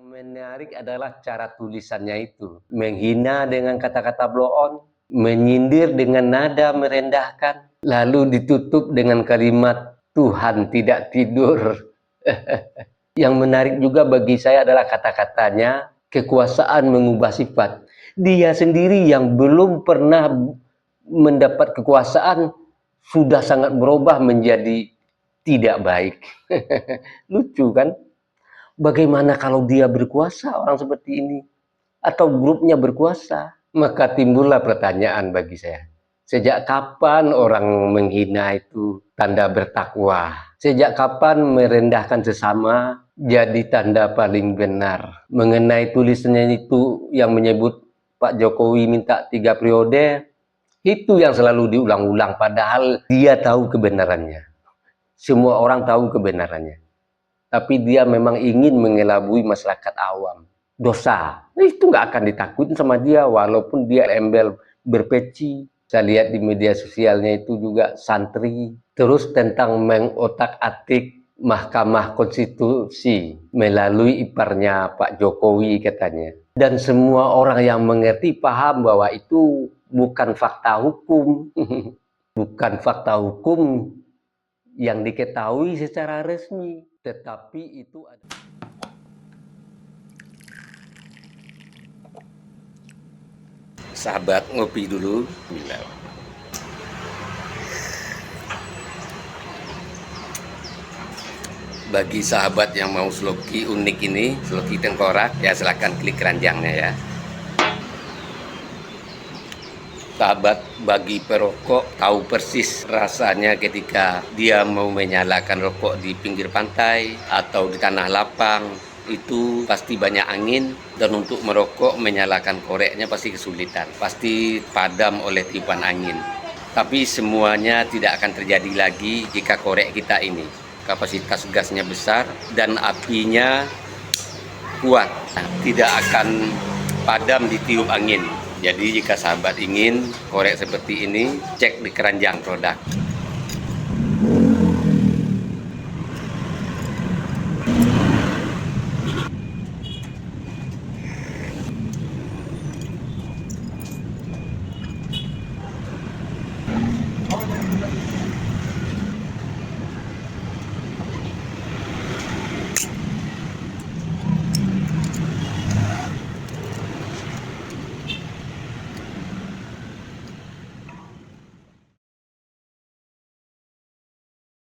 Menarik adalah cara tulisannya itu. Menghina dengan kata-kata blow on, menyindir dengan nada merendahkan, lalu ditutup dengan kalimat Tuhan tidak tidur. Yang menarik juga bagi saya adalah kata-katanya, kekuasaan mengubah sifat. Dia sendiri yang belum pernah mendapat kekuasaan sudah sangat berubah menjadi tidak baik. Lucu kan? Bagaimana kalau dia berkuasa, orang seperti ini? Atau grupnya berkuasa? Maka timbullah pertanyaan bagi saya. Sejak kapan orang menghina itu tanda bertakwa? Sejak kapan merendahkan sesama jadi tanda paling benar? Mengenai tulisannya itu yang menyebut Pak Jokowi minta 3 periode, itu yang selalu diulang-ulang padahal dia tahu kebenarannya. Semua orang tahu kebenarannya. Tapi dia memang ingin mengelabui masyarakat awam. Dosa, itu nggak akan ditakutin sama dia, walaupun dia embel berpeci. Saya lihat di media sosialnya itu juga santri. Terus tentang mengotak-atik Mahkamah Konstitusi melalui iparnya Pak Jokowi katanya. Dan semua orang yang mengerti paham bahwa itu bukan fakta hukum. Bukan fakta hukum yang diketahui secara resmi. Tetapi itu ada. Sahabat ngopi dulu. Bagi sahabat yang mau sloki unik ini, sloki tengkorak, ya silahkan klik keranjangnya ya. Sahabat bagi perokok tahu persis rasanya ketika dia mau menyalakan rokok di pinggir pantai atau di tanah lapang. Itu pasti banyak angin, dan untuk merokok menyalakan koreknya pasti kesulitan, pasti padam oleh tiupan angin. Tapi semuanya tidak akan terjadi lagi jika korek kita ini kapasitas gasnya besar dan apinya kuat, tidak akan padam ditiup angin. Jadi jika sahabat ingin korek seperti ini, cek di keranjang produk.